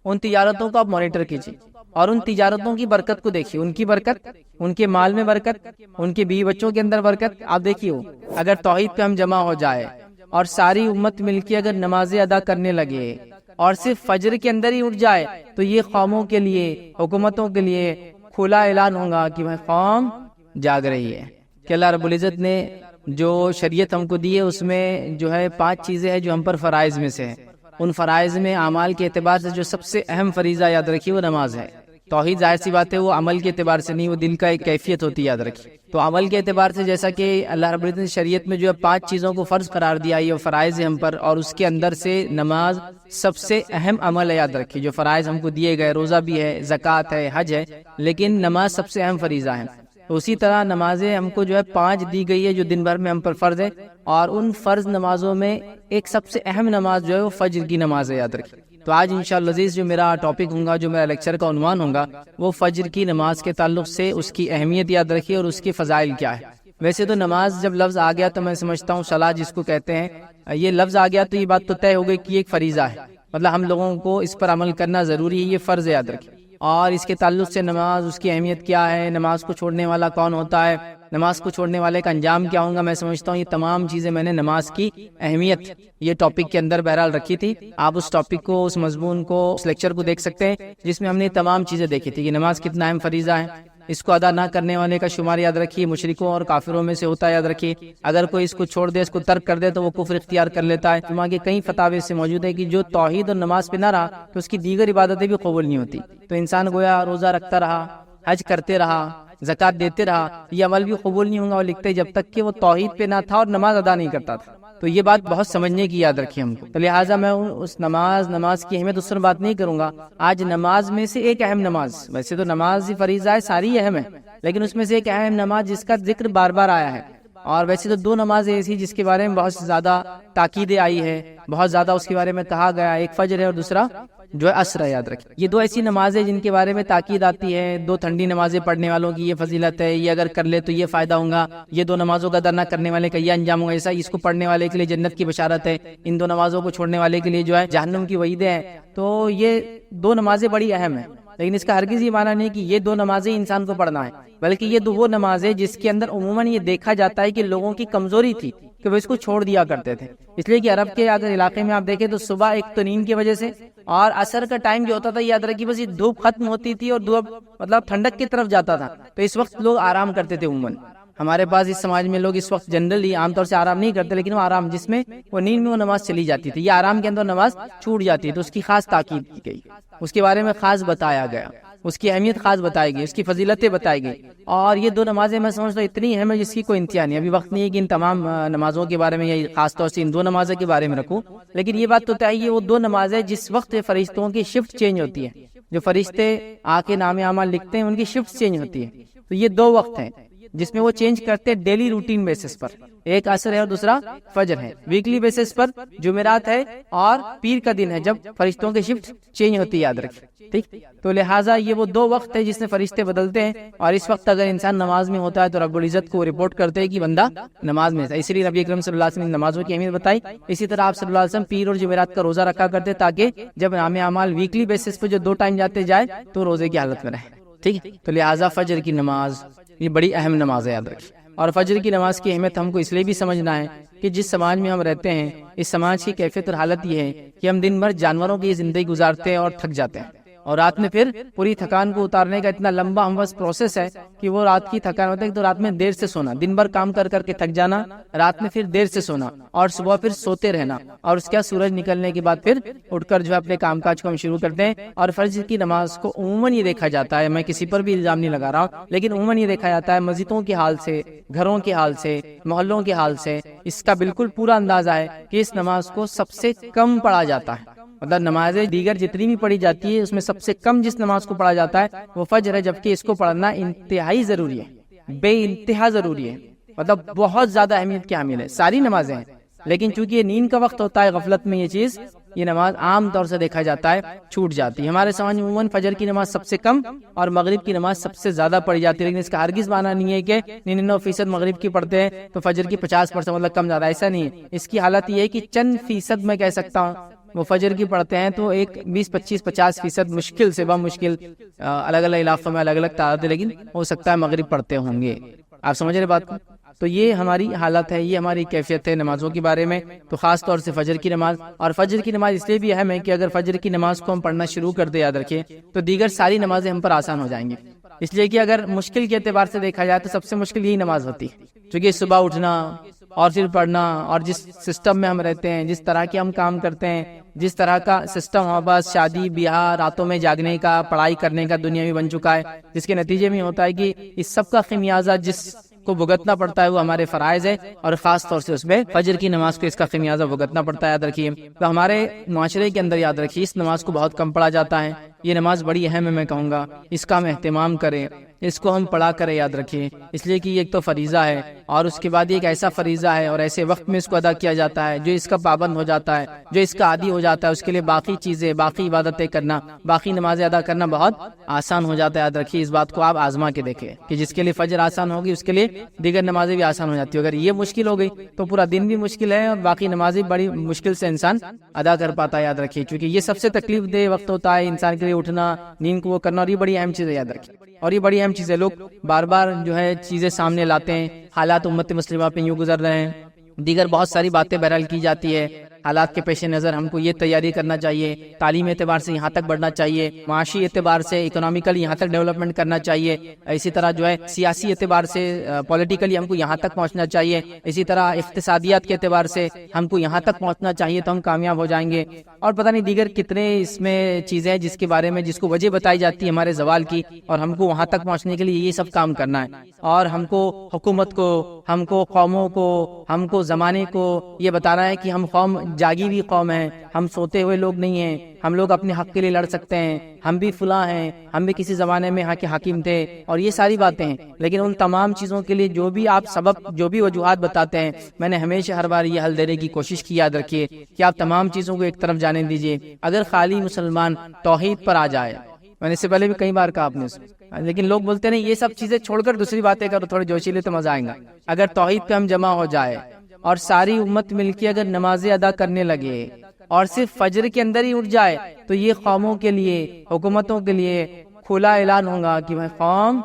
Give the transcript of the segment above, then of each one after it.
ان تجارتوں کو آپ مانیٹر کیجیے اور ان تجارتوں کی برکت کو دیکھیے، ان کی برکت، ان کے مال میں برکت، ان کے بیوی بچوں کے اندر برکت آپ دیکھیے۔ اگر توحید پہ ہم جمع ہو جائے اور ساری امت مل کے اگر نمازیں ادا کرنے لگے اور صرف فجر کے اندر ہی اٹھ جائے تو یہ قوموں کے لیے، حکومتوں کے لیے کھلا اعلان ہوگا کہ بھائی قوم جاگ رہی ہے، کہ اللہ رب العزت نے جو شریعت ہم کو دی ہے اس میں جو ہے 5 چیزیں ہیں جو ہم پر فرائض میں سے ہیں۔ ان فرائض میں اعمال کے اعتبار سے جو سب سے اہم فریضہ یاد رکھیے وہ نماز ہے۔ توحید ظاہر سی بات ہے وہ عمل کے اعتبار سے نہیں، وہ دل کا ایک کیفیت ہوتی ہے، یاد رکھیے۔ تو عمل کے اعتبار سے جیسا کہ اللہ رب العزت نے شریعت میں جو ہے 5 چیزوں کو فرض قرار دیا، یہ فرائض ہے ہم پر، اور اس کے اندر سے نماز سب سے اہم عمل ہے، یاد رکھیے۔ جو فرائض ہم کو دیے گئے، روزہ بھی ہے، زکوٰۃ ہے، حج ہے، لیکن نماز سب سے اہم فریضہ ہے۔ تو اسی طرح نمازیں ہم کو جو ہے 5 دی گئی ہے جو دن بھر میں ہم پر فرض ہے، اور ان فرض نمازوں میں ایک سب سے اہم نماز جو ہے وہ فجر کی نماز ہے، یاد رکھیے۔ تو آج انشاءاللہ عزیز جو میرا ٹاپک ہوگا، جو میرا لیکچر کا عنوان ہوگا، وہ فجر کی نماز کے تعلق سے اس کی اہمیت یاد رکھیے اور اس کی فضائل کیا ہے۔ ویسے تو نماز جب لفظ آ گیا تو میں سمجھتا ہوں صلاۃ جس کو کہتے ہیں، یہ لفظ آ گیا تو یہ بات تو طے ہو گئی کہ یہ ایک فریضہ ہے، مطلب ہم لوگوں کو اس پر عمل کرنا ضروری ہے، یہ فرض ہے، یاد رکھیے۔ اور اس کے تعلق سے نماز، اس کی اہمیت کیا ہے، نماز کو چھوڑنے والا کون ہوتا ہے، نماز کو چھوڑنے والے کا انجام کیا ہوگا، میں سمجھتا ہوں یہ تمام چیزیں میں نے نماز کی اہمیت یہ ٹاپک کے اندر بہرحال رکھی تھی۔ آپ اس ٹاپک کو، اس مضمون کو، اس لیکچر کو دیکھ سکتے ہیں جس میں ہم نے تمام چیزیں دیکھی تھی کہ نماز کتنا اہم فریضہ ہے۔ اس کو ادا نہ کرنے والے کا شمار یاد رکھیے مشرکوں اور کافروں میں سے ہوتا ہے، یاد رکھیے۔ اگر کوئی اس کو چھوڑ دے، اس کو ترک کر دے تو وہ کفر اختیار کر لیتا ہے۔ علماء کے کئی فتاوی سے موجود ہے کہ جو توحید اور نماز پہ نہ رہا تو اس کی دیگر عبادتیں بھی قبول نہیں ہوتی۔ تو انسان گویا روزہ رکھتا رہا، حج کرتے رہا، زکوٰۃ دیتے رہا، یہ عمل بھی قبول نہیں ہوگا اور لکھتے جب تک کہ وہ توحید پہ نہ تھا اور نماز ادا نہیں کرتا تھا۔ تو یہ بات بہت سمجھنے کی یاد رکھیے ہم کو۔ تو لہٰذا میں اس نماز کی اہمیت اس پر بات نہیں کروں گا۔ آج نماز میں سے ایک اہم نماز، ویسے تو نماز ہی فریضہ ہے، ساری اہم ہے، لیکن اس میں سے ایک اہم نماز جس کا ذکر بار بار آیا ہے، اور ویسے تو 2 نمازیں ایسی جس کے بارے میں بہت زیادہ تاکیدیں آئی ہے، بہت زیادہ اس کے بارے میں کہا گیا، ایک فجر ہے اور دوسرا جو ہے عصر ہے، یاد رکھیں۔ یہ 2 ایسی نمازیں جن کے بارے میں تاکید آتی ہے، 2 ٹھنڈی نمازیں پڑھنے والوں کی یہ فضیلت ہے، یہ اگر کر لے تو یہ فائدہ ہوگا، یہ 2 نمازوں کا ادا نہ کرنے والے کا یہ انجام ہوگا، ایسا اس کو پڑھنے والے کے لیے جنت کی بشارت ہے، ان 2 نمازوں کو چھوڑنے والے کے لیے جو ہے جہنم کی وعیدیں ہیں۔ تو یہ 2 نمازیں بڑی اہم ہیں، لیکن اس کا ہرگز یہ معنی نہیں کہ یہ 2 نمازیں انسان کو پڑھنا ہے، بلکہ یہ وہ نمازیں جس کے اندر عموماً یہ دیکھا جاتا ہے کہ لوگوں کی کمزوری تھی کہ وہ اس کو چھوڑ دیا کرتے تھے، اس لیے کہ عرب کے اگر علاقے میں آپ دیکھیں تو صبح ایک تو نیند کی وجہ سے، اور عصر کا ٹائم جو ہوتا تھا یاد رکھیے بس یہ دھوپ ختم ہوتی تھی اور دھوپ مطلب ٹھنڈک کی طرف جاتا تھا، تو اس وقت لوگ آرام کرتے تھے۔ عموماً ہمارے پاس اس سماج میں لوگ اس وقت جنرلی عام طور سے آرام نہیں کرتے، لیکن وہ آرام جس میں وہ نیند میں وہ نماز چلی جاتی تھی، یہ آرام کے اندر نماز چھوٹ جاتی ہے، تو اس کی خاص تاکید کی گئی، اس کے بارے میں خاص بتایا گیا، اس کی اہمیت خاص بتائی گئی، اس کی فضیلتیں بتائی گئی۔ اور یہ 2 نمازیں میں سمجھتا ہوں اتنی اہم ہے جس کی کوئی انتہا نہیں۔ ابھی وقت نہیں ہے کہ ان تمام نمازوں کے بارے میں یا خاص طور سے ان 2 نمازوں کے بارے میں رکھوں، لیکن یہ بات تو طے ہے وہ 2 نمازیں جس وقت فرشتوں کی شفٹ چینج ہوتی ہے، جو فرشتے آ کے نام اعمال لکھتے ہیں ان کی شفٹ چینج ہوتی ہے، تو یہ 2 وقت ہیں جس میں وہ چینج کرتے ہیں ڈیلی روٹین بیسس پر، ایک عصر ہے اور دوسرا فجر ہے، ویکلی بیسس پر جمعرات ہے اور پیر کا دن ہے جب فرشتوں کی شفٹ چینج ہوتی ہے، یاد رکھیں، ٹھیک۔ تو لہٰذا یہ وہ 2 وقت ہے جس میں فرشتے بدلتے ہیں، اور اس وقت اگر انسان نماز میں ہوتا ہے تو رب العزت کو رپورٹ کرتے ہیں کہ بندہ نماز میں ہے، اسی لیے نبی اکرم صلی اللہ علیہ وسلم نے نمازوں کی اہمیت بتائی۔ اسی طرح آپ صلی اللہ علیہ وسلم پیر اور جمعرات کا روزہ رکھا کرتے تاکہ جب نام اعمال ویکلی بیسس پہ جو 2 ٹائم جاتے جائے تو روزے کی حالت میں رہے، ٹھیک ہے۔ تو لہٰذا فجر کی نماز یہ بڑی اہم نماز ہے، یاد رکھیں۔ اور فجر کی نماز کی اہمیت ہم کو اس لیے بھی سمجھنا ہے کہ جس سماج میں ہم رہتے ہیں اس سماج کی کیفیت اور حالت یہ ہے کہ ہم دن بھر جانوروں کی زندگی گزارتے ہیں اور تھک جاتے ہیں، اور رات میں پھر پوری تھکان کو اتارنے کا اتنا لمبا ہم بس پروسیس ہے کہ وہ رات کی تھکان ہوتا ہے تو رات میں دیر سے سونا، دن بھر کام کر کر کے تھک جانا، رات میں پھر دیر سے سونا اور صبح پھر سوتے رہنا، اور اس کے سورج نکلنے کے بعد پھر اٹھ کر جو ہے اپنے کام کاج کو ہم شروع کرتے ہیں۔ اور فجر کی نماز کو عموماً یہ دیکھا جاتا ہے، میں کسی پر بھی الزام نہیں لگا رہا ہوں، لیکن عموماً یہ دیکھا جاتا ہے مسجدوں کے حال سے، گھروں کے حال سے، محلوں کے حال سے اس کا بالکل پورا اندازہ ہے کہ اس نماز کو سب سے کم پڑھا جاتا ہے، مطلب نمازیں دیگر جتنی بھی پڑھی جاتی ہے اس میں سب سے کم جس نماز کو پڑھا جاتا ہے وہ فجر ہے، جبکہ اس کو پڑھنا انتہائی ضروری ہے، بے انتہا ضروری ہے، مطلب بہت زیادہ اہمیت کی حامل ہے۔ ساری نمازیں ہیں لیکن چونکہ یہ نیند کا وقت ہوتا ہے، غفلت میں یہ نماز عام طور سے دیکھا جاتا ہے چھوٹ جاتی ہے۔ ہمارے سماج میں عموماً فجر کی نماز سب سے کم اور مغرب کی نماز سب سے زیادہ پڑھی جاتی ہے، لیکن اس کا ہرگز معنی نہیں ہے کہ 99% مغرب کی پڑھتے ہیں تو فجر کی 50% مطلب کم زیادہ، ایسا نہیں ہے۔ اس کی حالت یہ ہے کہ چند فیصد میں کہہ سکتا ہوں وہ فجر کی پڑھتے ہیں تو ایک 20-25-50% مشکل سے بمشکل الگ الگ علاقوں میں الگ الگ تعداد ہے، لیکن ہو سکتا ہے مغرب پڑھتے ہوں گے. آپ سمجھ رہے بات کو؟ تو یہ ہماری حالت ہے، یہ ہماری کیفیت ہے نمازوں کے بارے میں. تو خاص طور سے فجر کی نماز، اور فجر کی نماز اس لیے بھی اہم ہے کہ اگر فجر کی نماز کو ہم پڑھنا شروع کر دیں، یاد رکھیے، تو دیگر ساری نمازیں ہم پر آسان ہو جائیں گی. اس لیے کہ اگر مشکل کے اعتبار سے دیکھا جائے تو سب سے مشکل یہی نماز ہوتی ہے، کیونکہ صبح اٹھنا اور پھر پڑھنا، اور جس سسٹم میں ہم رہتے ہیں، جس طرح کے ہم کام کرتے ہیں، جس طرح کا سسٹم ہمارے پاس شادی بیاہ، راتوں میں جاگنے کا، پڑھائی کرنے کا دنیا میں بن چکا ہے، جس کے نتیجے میں ہوتا ہے کہ اس سب کا خمیازہ جس کو بھگتنا پڑتا ہے وہ ہمارے فرائض ہے، اور خاص طور سے اس میں فجر کی نماز کو اس کا خمیازہ بھگتنا پڑتا ہے. یاد رکھیے، تو ہمارے معاشرے کے اندر یاد رکھیے اس نماز کو بہت کم پڑھا جاتا ہے. یہ نماز بڑی اہم ہے، میں کہوں گا اس کا ہم اہتمام کریں، اس کو ہم پڑھا کریں. یاد رکھیے، اس لیے کہ یہ ایک تو فریضہ ہے، اور اس کے بعد یہ ایک ایسا فریضہ ہے اور ایسے وقت میں اس کو ادا کیا جاتا ہے، جو اس کا پابند ہو جاتا ہے، جو اس کا عادی ہو جاتا ہے، اس کے لیے باقی چیزیں، باقی عبادتیں کرنا، باقی نمازیں ادا کرنا بہت آسان ہو جاتا ہے. یاد رکھیے اس بات کو، آپ آزما کے دیکھیں کہ جس کے لیے فجر آسان ہوگی اس کے لیے دیگر نمازیں بھی آسان ہو جاتی ہے. اگر یہ مشکل ہو گئی تو پورا دن بھی مشکل ہے، اور باقی نمازیں بڑی مشکل سے انسان ادا کر پاتا ہے. یاد رکھیے، کیونکہ یہ سب سے تکلیف دہ وقت ہوتا ہے انسان کے لیے، اٹھنا، نیند کو وہ کرنا، اور یہ بڑی اہم چیز ہے. یاد رکھیے، اور یہ بڑی اہم چیز ہے. لوگ بار بار جو ہے چیزیں سامنے لاتے ہیں، حالات امت مسلمہ پہ یوں گزر رہے ہیں، دیگر بہت ساری باتیں بہرحال کی جاتی ہے. حالات کے پیش نظر ہم کو یہ تیاری کرنا چاہیے، تعلیم اعتبار سے یہاں تک بڑھنا چاہیے، معاشی اعتبار سے اکنامیکلی یہاں تک ڈیولپمنٹ کرنا چاہیے، اسی طرح جو ہے سیاسی اعتبار سے پولیٹیکلی ہم کو یہاں تک پہنچنا چاہیے، اسی طرح اقتصادیات کے اعتبار سے ہم کو یہاں تک پہنچنا چاہیے تو ہم کامیاب ہو جائیں گے. اور پتہ نہیں دیگر کتنے اس میں چیزیں جس کے بارے میں، جس کو وجہ بتائی جاتی ہے ہمارے زوال کی، اور ہم کو وہاں تک پہنچنے کے لیے یہ سب کام کرنا ہے. اور ہم کو حکومت کو، ہم کو قوموں کو، ہم کو زمانے کو یہ بتانا ہے کہ ہم قوم جاگی ہوئی قوم ہیں، ہم سوتے ہوئے لوگ نہیں ہیں، ہم لوگ اپنے حق کے لیے لڑ سکتے ہیں، ہم بھی فلاں ہیں، ہم بھی کسی زمانے میں یہاں کے حاکم تھے، اور یہ ساری باتیں ہیں. لیکن ان تمام چیزوں کے لیے جو بھی آپ سبب، جو بھی وجوہات بتاتے ہیں، میں نے ہمیشہ ہر بار یہ حل دینے کی کوشش کی. یاد رکھیے کہ آپ تمام چیزوں کو ایک طرف جانے دیجیے. اگر خالی مسلمان توحید پر آ جائے، میں نے اس سے پہلے بھی کئی بار کہا آپ نے، لیکن لوگ بولتے نہیں یہ سب چیزیں چھوڑ کر دوسری باتیں کرو، تھوڑے جوشیلے تو مزہ آئے گا. اگر توحید پہ ہم جمع ہو جائے اور ساری امت مل کے اگر نمازیں ادا کرنے لگے اور صرف فجر کے اندر ہی اٹھ جائے، تو یہ قوموں کے لیے، حکومتوں کے لیے کھلا اعلان ہوگا کہ میں قوم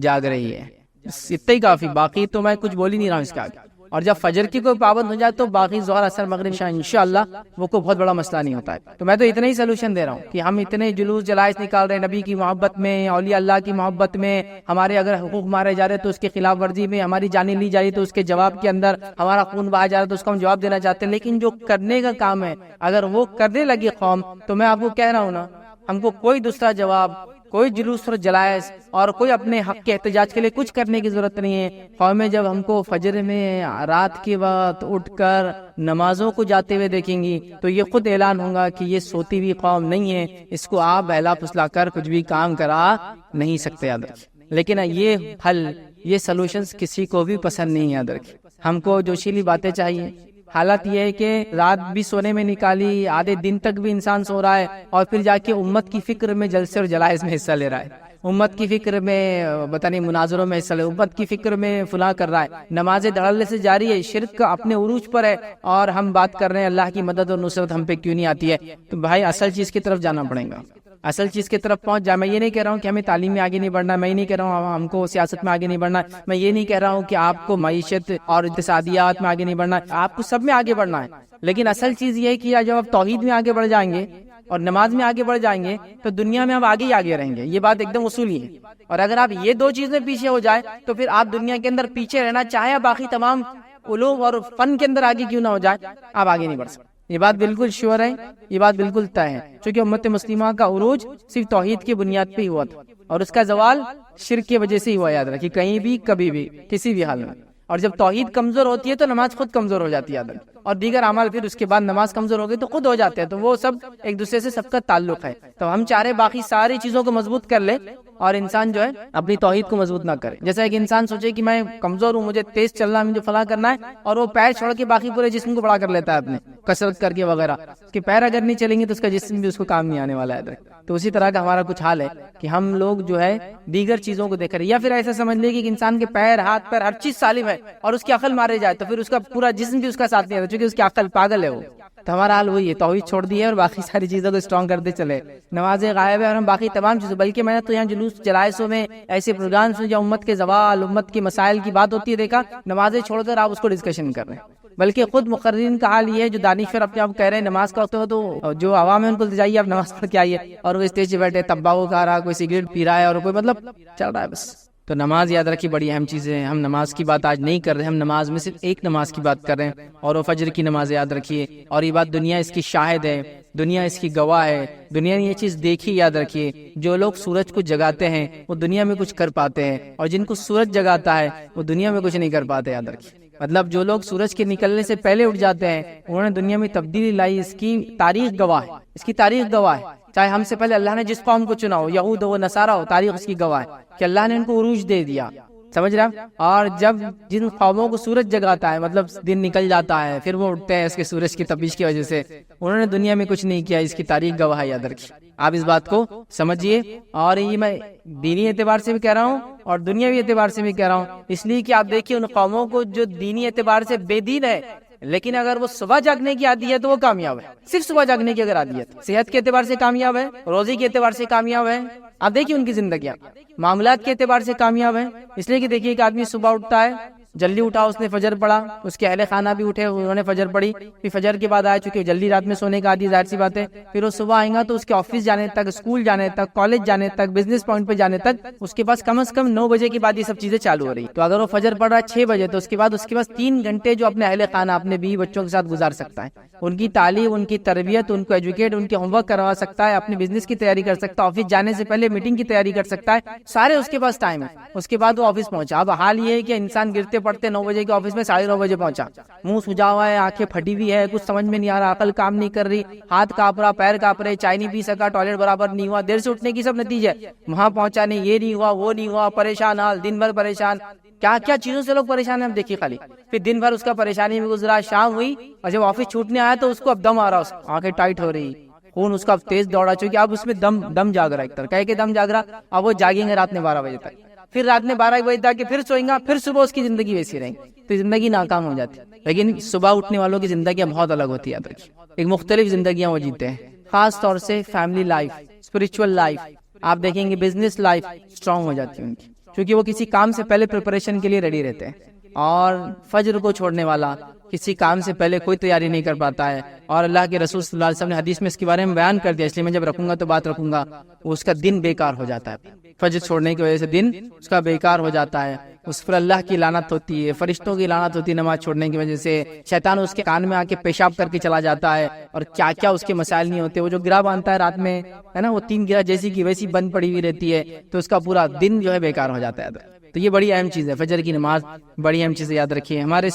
جاگ رہی ہے. اتنا ہی کافی، باقی تو میں کچھ بول ہی نہیں رہا ہوں اس کے آگے. اور جب فجر کی کوئی پابند ہو جائے تو باقی ظہر، عصر، مغرب، عشاء انشاءاللہ وہ کوئی بہت بڑا مسئلہ نہیں ہوتا ہے. تو میں تو اتنا ہی سلوشن دے رہا ہوں کہ ہم اتنے جلوس جلائس نکال رہے ہیں نبی کی محبت میں، اولیاء اللہ کی محبت میں، ہمارے اگر حقوق مارے جا رہے تو اس کے خلاف ورزی میں، ہماری جانیں لی جا رہی تو اس کے جواب کے اندر، ہمارا خون بہایا جا رہا تو اس کو ہم جواب دینا چاہتے ہیں. لیکن جو کرنے کا کام ہے اگر وہ کرنے لگی قوم، تو میں آپ کو کہہ رہا ہوں نا، ہم کو کوئی دوسرا جواب، کوئی جلوس اور جلائس اور کوئی اپنے حق کے احتجاج کے لیے کچھ کرنے کی ضرورت نہیں ہے. قومیں جب ہم کو فجر میں رات کے وقت اٹھ کر نمازوں کو جاتے ہوئے دیکھیں گی تو یہ خود اعلان ہوگا کہ یہ سوتی ہوئی قوم نہیں ہے، اس کو آپ بہلا پھسلا کر کچھ بھی کام کرا نہیں سکتے. یاد رکھیں، لیکن یہ حل، یہ سلوشنز کسی کو بھی پسند نہیں. یاد رکھیں، ہم کو جوشیلی باتیں چاہیے. حالت یہ ہے کہ رات بھی سونے میں نکالی، آدھے دن تک بھی انسان سو رہا ہے، اور پھر جا کے امت کی فکر میں جلسے اور جلائز میں حصہ لے رہا ہے، امت کی فکر میں بتانی مناظروں میں حصہ لے، امت کی فکر میں فلاں کر رہا ہے. نمازیں دھڑلے سے جاری ہے، شرک اپنے عروج پر ہے، اور ہم بات کر رہے ہیں اللہ کی مدد اور نصرت ہم پہ کیوں نہیں آتی ہے. تو بھائی اصل چیز کی طرف جانا پڑے گا، اصل چیز کی طرف پہنچ جائے. میں یہ نہیں کہہ رہا ہوں کہ ہمیں تعلیم میں آگے نہیں بڑھنا، میں یہ نہیں کہہ رہا ہوں ہم کو سیاست میں آگے نہیں بڑھنا، میں یہ نہیں کہہ رہا ہوں کہ آپ کو معیشت اور اقتصادیات میں آگے نہیں بڑھنا، آپ کو سب میں آگے بڑھنا ہے. لیکن اصل چیز یہ ہے کہ جب آپ توحید میں آگے بڑھ جائیں گے اور نماز میں آگے بڑھ جائیں گے تو دنیا میں آپ آگے ہی آگے رہیں گے. یہ بات ایک دم اصولی ہے. اور اگر آپ یہ دو چیزیں پیچھے ہو جائے تو پھر آپ دنیا کے اندر پیچھے رہنا چاہے باقی تمام علوم اور فن کے اندر آگے کیوں نہ ہو جائے، آپ آگے نہیں بڑھ سکتے. یہ بات بالکل شیور ہے، یہ بات بالکل طے ہے، چونکہ امت مسلمہ کا عروج صرف توحید کی بنیاد پہ ہی ہوا تھا، اور اس کا زوال شرک کی وجہ سے ہی ہوا. یاد رکھیے، کہیں بھی، کبھی بھی، کسی بھی حال میں. اور جب توحید کمزور ہوتی ہے تو نماز خود کمزور ہو جاتی ہے. یاد رکھیے، اور دیگر اعمال پھر اس کے بعد نماز کمزور ہو گئی تو خود ہو جاتے ہیں. تو وہ سب ایک دوسرے سے سب کا تعلق ہے. تو ہم چاہ رہے باقی ساری چیزوں کو مضبوط کر لے اور انسان جو ہے اپنی توحید کو مضبوط نہ کرے. جیسا کہ انسان سوچے کہ میں کمزور ہوں، مجھے تیز چلنا ہے، مجھے فلاں کرنا ہے، اور وہ پیر چھوڑ کے باقی پورے جسم کو بڑا کر لیتا ہے اپنے کسرت کر کے وغیرہ. اس کے پیر اگر نہیں چلیں گے تو اس کا جسم بھی اس کو کام نہیں آنے والا ہے. تو اسی طرح کا ہمارا کچھ حال ہے کہ ہم لوگ جو ہے دیگر چیزوں کو دیکھ رہے ہیں، یا پھر ایسا سمجھ لے کہ انسان کے پیر، ہاتھ، پیر، ہر چیز سالم ہے اور اس کی عقل مارے جائے تو پھر اس کا پورا جسم بھی اس کا ساتھ نہیں آتا، چونکہ اس کی عقل پاگل ہے. وہ تو ہمارا حال وہی ہے، توحید چھوڑ دی ہے اور باقی ساری چیزوں کو اسٹرانگ کرتے چلے، نمازیں غائب ہے اور ہم باقی تمام چیزیں، بلکہ میں نے تو یہاں جلوس جلائسوں میں ایسے پروگرامس میں جہاں امت کے زوال، امت کے مسائل کی بات ہوتی ہے دیکھا، نمازیں چھوڑ کر آپ اس کو ڈسکشن کر رہے ہیں، بلکہ خود مقررین کا حال یہ ہے جو دانشور اپنے آپ کہہ رہے ہیں نماز کا وقت ہو تو جو عوام ہے ان کو جائیے آپ نماز پڑھ کے آئیے، اور وہ اسٹیج پہ بیٹھے تمباکو کھا رہا، کوئی سگریٹ پی رہا ہے، اور کوئی مطلب چل رہا ہے بس۔ تو نماز یاد رکھیے بڑی اہم چیز ہے، ہم نماز کی بات آج نہیں کر رہے، ہم نماز میں صرف ایک نماز کی بات کر رہے ہیں، اور وہ فجر کی نماز یاد رکھیے، اور یہ بات دنیا اس کی شاہد ہے، دنیا اس کی گواہ ہے، دنیا نے یہ چیز دیکھی، یاد رکھیے جو لوگ سورج کو جگاتے ہیں وہ دنیا میں کچھ کر پاتے ہیں، اور جن کو سورج جگاتا ہے وہ دنیا میں کچھ نہیں کر پاتے، یاد رکھیے۔ مطلب جو لوگ سورج کے نکلنے سے پہلے اٹھ جاتے ہیں انہوں نے دنیا میں تبدیلی لائی، اس کی تاریخ گواہ ہے، اس کی تاریخ گواہ ہے، چاہے ہم سے پہلے اللہ نے جس قوم کو چنا ہو، یہود ہو نصارہ ہو، تاریخ اس کی گواہ ہے کہ اللہ نے ان کو عروج دے دیا، سمجھ رہے ہیں؟ اور جب جن قوموں کو سورج جگاتا ہے مطلب دن نکل جاتا ہے پھر وہ اٹھتے ہیں اس کے سورج کی تپش کی وجہ سے، انہوں نے دنیا میں کچھ نہیں کیا، اس کی تاریخ گواہ ہے، یاد رکھیے، آپ اس بات کو سمجھیے۔ اور یہ میں دینی اعتبار سے بھی کہہ رہا ہوں اور دنیاوی اعتبار سے بھی کہہ رہا ہوں، اس لیے کہ آپ دیکھیے ان قوموں کو جو دینی اعتبار سے بے دین ہے لیکن اگر وہ صبح جاگنے کی عادی ہے تو وہ کامیاب ہے، صرف صبح جاگنے کی اگر عادی ہے، صحت کے اعتبار سے کامیاب ہے، روزی کے اعتبار سے کامیاب ہے، آپ دیکھیے ان کی زندگیاں معاملات کے اعتبار سے کامیاب ہے، اس لیے کہ دیکھیے ایک آدمی صبح اٹھتا ہے، جلدی اٹھا، اس نے فجر پڑھا، اس کے اہل خانہ بھی اٹھے، انہوں نے فجر پڑھی، پھر فجر کے بعد آئے، چونکہ جلدی رات میں سونے کا عادی، ظاہر سی بات ہے، پھر وہ صبح آئیں گا تو اس کے آفس جانے تک، اسکول جانے تک، کالج جانے تک، بزنس پوائنٹ پہ جانے تک اس کے پاس کم از کم 9 بجے کے بعد یہ سب چیزیں چالو ہو رہی، تو اگر وہ فجر پڑھ رہا ہے 6 بجے تو اس کے پاس 3 گھنٹے جو اپنے اہل خانہ، اپنے بیوی بچوں کے ساتھ گزار سکتا ہے، ان کی تعلیم، ان کی تربیت، ان کو ایجوکیٹ، ان کے ہوم ورک کروا سکتا ہے، اپنے بزنس کی تیاری کر سکتا ہے، آفس جانے سے پہلے میٹنگ کی تیاری کر سکتا ہے، سارے اس کے پاس ٹائم ہے، اس کے بعد وہ آفس پہنچا۔ اب حال یہ ہے کہ انسان گرتے پڑتے 9 بجے کے آفس میں 9:30 بجے پہنچا، منہ سجا ہوا ہے، آنکھیں پھٹی ہوئی ہے، کچھ سمجھ میں نہیں آ رہا، عقل کام نہیں کر رہی، ہاتھ کانپ رہا، پیر کانپ رہے، چائے نہیں پی سکا، ٹوائلٹ برابر نہیں ہوا، دیر سے اٹھنے کی سب نتیجہ، وہاں پہنچا نہیں، یہ نہیں ہوا، وہ نہیں ہوا، پریشان حال، دن بھر پریشان، کیا کیا چیزوں سے لوگ پریشان ہیں، ہم دیکھیے خالی، پھر دن بھر اس کا پریشانی میں گزرا، شام ہوئی اور جب آفس چھوٹنے آیا تو اس کو اب دم آ رہا، اس آنکھیں ٹائٹ ہو رہی، خون اس کا اب تیز دوڑا، چونکہ اب اس میں دم جاگ رہا، ایک طرح کہہ کے دم جاگ رہا، اب وہ جاگیں گے رات میں 12 بجے تک، پھر رات میں 12 بجے تک پھر سوئیں گا، پھر صبح اس کی زندگی ویسی رہے گی، تو زندگی ناکام ہو جاتی ہے۔ لیکن صبح اٹھنے والوں کی زندگیاں بہت الگ ہوتی ہے، یاد رکھیے، ایک مختلف زندگیاں وہ جیتے ہیں، خاص طور سے فیملی لائف، اسپرچول لائف، آپ دیکھیں گے بزنس لائف اسٹرانگ ہو جاتی ہے ان کی، کیونکہ وہ کسی کام سے پہلے پریپریشن کے لیے ریڈی رہتے ہیں، اور فجر کو چھوڑنے والا کسی کام سے پہلے کوئی تیاری نہیں کر پاتا ہے، اور اللہ کے رسول صلی اللہ علیہ وسلم نے حدیث میں اس کے بارے میں بیان کر دیا، اس لیے میں جب رکھوں گا تو بات رکھوں گا، اس کا دن بیکار ہو جاتا ہے، فجر چھوڑنے کی وجہ سے دن اس کا بیکار ہو جاتا ہے، اس پر اللہ کی لعنت ہوتی ہے، فرشتوں کی لعنت ہوتی ہے نماز چھوڑنے کی وجہ سے، شیطان اس کے کان میں آ کے پیشاب کر کے چلا جاتا ہے، اور کیا کیا اس کے مسائل نہیں ہوتے، وہ جو گرہ باندھتا ہے رات میں ہے نا، وہ 3 گرہ جیسی کی ویسی بند پڑی ہوئی رہتی ہے، تو اس کا پورا دن جو ہے بیکار ہو جاتا ہے۔ تو یہ بڑی اہم چیز ہے، فجر کی نماز بڑی اہم چیز ہے، یاد رکھیے۔ ہمارے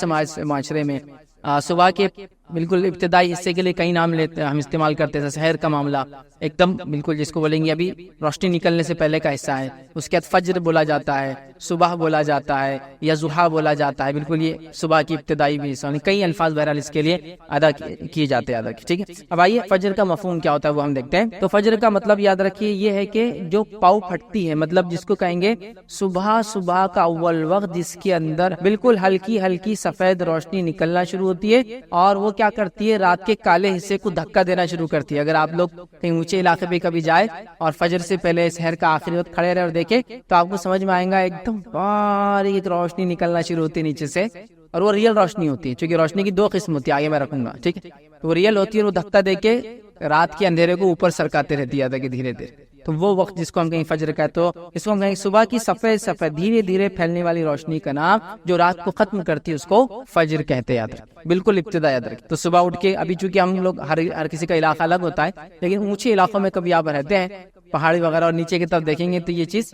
معاشرے میں صبح کے بالکل ابتدائی حصے کے لیے کئی نام لیتے ہیں، ہم استعمال کرتے ہیں، سحر کا معاملہ ایک دم بالکل جس کو بولیں گے ابھی روشنی نکلنے سے پہلے کا حصہ ہے، اس کے بعد فجر بولا جاتا ہے، صبح بولا جاتا ہے، یا ضحیٰ بولا جاتا ہے، بالکل یہ صبح کی ابتدائی بھی حصہ، کئی الفاظ بہرحال اس کے لیے ادا کیے جاتے ہیں، ٹھیک ہے۔ اب آئیے فجر کا مفہوم کیا ہوتا ہے وہ ہم دیکھتے ہیں۔ تو فجر کا مطلب یاد رکھیے یہ ہے کہ جو پاؤ پھٹتی ہے، مطلب جس کو کہیں گے صبح کا اول وقت جس کے اندر بالکل ہلکی ہلکی سفید روشنی نکلنا شروع ہوتی ہے، اور وہ کیا کرتی ہے، رات کے کالے حصے کو دھکا دینا شروع کرتی ہے۔ اگر آپ لوگ کہیں اونچے علاقے پہ کبھی جائے اور فجر سے پہلے سحر کا آخری وقت کھڑے رہے اور دیکھے تو آپ کو سمجھ میں آئے گا ایک دم باریک روشنی نکلنا شروع ہوتی ہے نیچے سے، اور وہ ریئل روشنی ہوتی ہے، چونکہ روشنی کی 2 قسم ہوتی ہے، آگے میں رکھوں گا، ٹھیک ہے۔ وہ ریئل ہوتی ہے، وہ دھکا دے کے رات کے اندھیرے کو اوپر سرکاتے رہتی ہے کہ دھیرے دھیرے، تو وہ وقت جس کو ہم کہیں فجر کا ہے، تو اس کو ہم کہیں صبح کی سفید دھیرے دھیرے پھیلنے والی روشنی کا نام جو رات کو ختم کرتی ہے اس کو فجر کہتے ہیں، یاد رکھیں، بالکل ابتدا یاد رکھیں۔ تو صبح اٹھ کے ابھی چونکہ ہم لوگ ہر کسی کا علاقہ الگ ہوتا ہے، لیکن اونچے علاقوں میں کبھی آپ رہتے ہیں پہاڑی وغیرہ اور نیچے کی طرف دیکھیں گے تو یہ چیز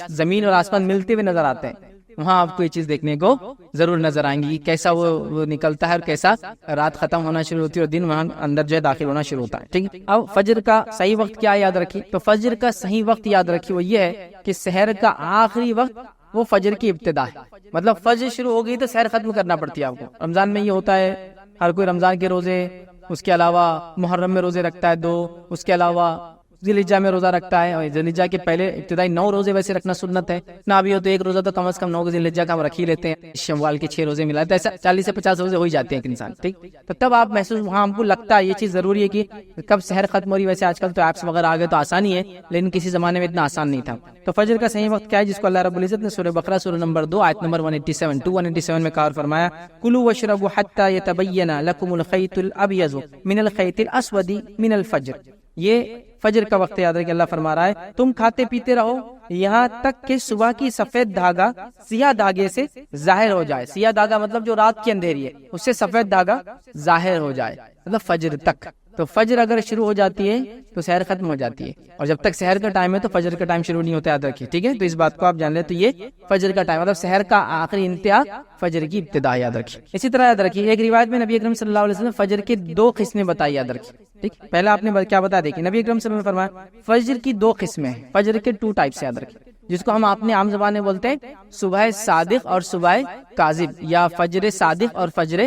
زمین اور آسمان ملتے ہوئے نظر آتے ہیں، وہاں آپ کو یہ چیز دیکھنے کو ضرور نظر آئیں گی، کیسا وہ نکلتا ہے اور کیسا رات ختم ہونا شروع ہوتی ہے اور دن وہاں اندر جو ہے داخل ہونا شروع ہوتا ہے، ٹھیک ہے۔ اب فجر کا صحیح وقت کیا یاد رکھیے، تو فجر کا صحیح وقت یاد رکھیے وہ یہ ہے کہ سحر کا آخری وقت وہ فجر کی ابتدا ہے، مطلب فجر شروع ہو گئی تو سحر ختم کرنا پڑتی ہے آپ کو۔ رمضان میں یہ ہوتا ہے، ہر کوئی رمضان کے روزے، اس کے علاوہ محرم میں روزے رکھتا ہے 2، اس کے علاوہ ذوالحجہ میں روزہ رکھتا ہے، اور ذوالحجہ کے پہلے ابتدائی 9 روزے ویسے رکھنا سنت ہے، نہ بھی ہو تو ایک روزہ تو کم از کم 9 ذوالحجہ کا ہم رکھ ہی لیتے ہیں، شوال کے 6 روزے ملاتے ہیں، ایسا 40 سے 50 روزے ہو ہی جاتے ہیں ایک انسان، ٹھیک؟ تو تب آپ محسوس، وہاں ہم کو لگتا ہے یہ چیز ضروری ہے کہ کب سحر ختم ہو رہی ہے۔ ویسے آج کل تو ایپس وغیرہ آ گئے تو آسانی ہے، لیکن کسی زمانے میں اتنا آسان نہیں تھا۔ تو فجر کا صحیح وقت کیا ہے، جس کو اللہ رب العزت نے سورہ بقرہ سورہ نمبر 2 آیت نمبر 187 میں کہا فرمایا، کلوا واشربوا حتی یتبین لکم الخیط الابیض من الخیط الاسود من الفجر۔ یہ فجر کا وقت یاد رکھیں، اللہ فرما رہا ہے تم کھاتے پیتے رہو یہاں تک کہ صبح کی سفید دھاگا سیاہ دھاگے سے ظاہر ہو جائے۔ سیاہ دھاگا مطلب جو رات کی اندھیری ہے اس سے سفید دھاگا ظاہر ہو جائے، مطلب فجر تک۔ تو فجر اگر شروع ہو جاتی ہے تو سحر ختم ہو جاتی ہے، اور جب تک سحر کا ٹائم ہے تو فجر کا ٹائم شروع نہیں ہوتا، یاد رکھیے، ٹھیک ہے؟ تو اس بات کو آپ جان لیں، تو یہ فجر کا ٹائم مطلب سحر کا آخری انتہا، فجر کی ابتدا، یاد رکھیے۔ اسی طرح یاد رکھیے ایک روایت میں نبی اکرم صلی اللہ علیہ وسلم فجر کے 2 قسمیں بتائی، یاد رکھیے، ٹھیک؟ پہلا آپ نے کیا بتا دیکھیں، نبی اکرم صلی اللہ علیہ وسلم نے فرمایا فجر کی 2 قسمیں ہیں، فجر کے 2 ٹائپس، یاد رکھیے، جس کو ہم اپنے عام زبان میں بولتے ہیں صبح صادق اور صبح کاذب، یا فجر صادق اور فجر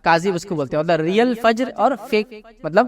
کاذب اس کو بولتے ہیں، مطلب ریئل فجر اور فیک۔ مطلب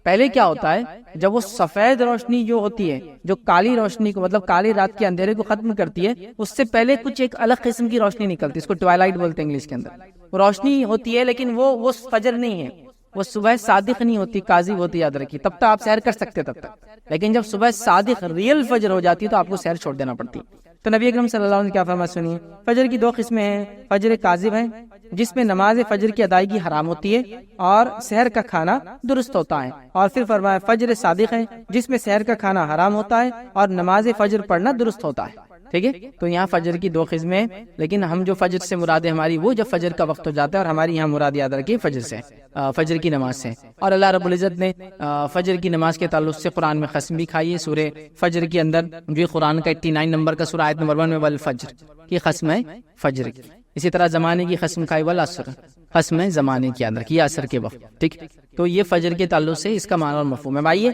پہلے کیا ہوتا ہے، جب وہ سفید روشنی جو ہوتی ہے، جو کالی روشنی کو مطلب کالی رات کے اندھیرے کو ختم کرتی ہے، اس سے پہلے کچھ ایک الگ قسم کی روشنی نکلتی ہے، اس کو ٹوائلائٹ بولتے ہیں انگلش کے اندر۔ وہ روشنی ہوتی ہے لیکن وہ فجر نہیں ہے، وہ صبح صادق نہیں ہوتی، کاذب ہوتی، یاد رکھیے۔ تب تک آپ سحر کر سکتے تب تک، لیکن جب صبح صادق ریئل فجر ہو جاتی ہے تو آپ کو سحر چھوڑ دینا پڑتی ہے۔ تو نبی اکرم صلی اللہ علیہ وسلم نے کیا فرمایا سنیے، فجر کی 2 قسمیں ہیں، فجر کاذب ہے جس میں نماز فجر کی ادائیگی حرام ہوتی ہے اور سحر کا کھانا درست ہوتا ہے، اور پھر فرمایا فجر صادق ہے جس میں سحر کا کھانا حرام ہوتا ہے اور نماز فجر پڑھنا درست ہوتا ہے، ٹھیک ہے؟ تو یہاں فجر کی 2 قسمیں ہیں، لیکن ہم جو فجر سے مراد ہے ہماری وہ جب فجر کا وقت ہو جاتا ہے، اور ہماری یہاں مراد یاد رکھیے فجر سے، فجر کی نماز سے۔ اور اللہ رب العزت نے فجر کی نماز کے تعلق سے قرآن میں قسم بھی کھائی ہے، سورہ فجر کے اندر جو قرآن کا 89 نمبر کا سورہ آیت نمبر 1 میں والفجر کی قسم ہے فجر کی۔ اسی طرح زمانے کی قسم کھائی والعصر، قسم ہے زمانے کی، یاد رکھیے عصر کے وقت، ٹھیک؟ تو یہ فجر کے تعلق سے اس کا معنی اور مفہوم ہے۔ آئیے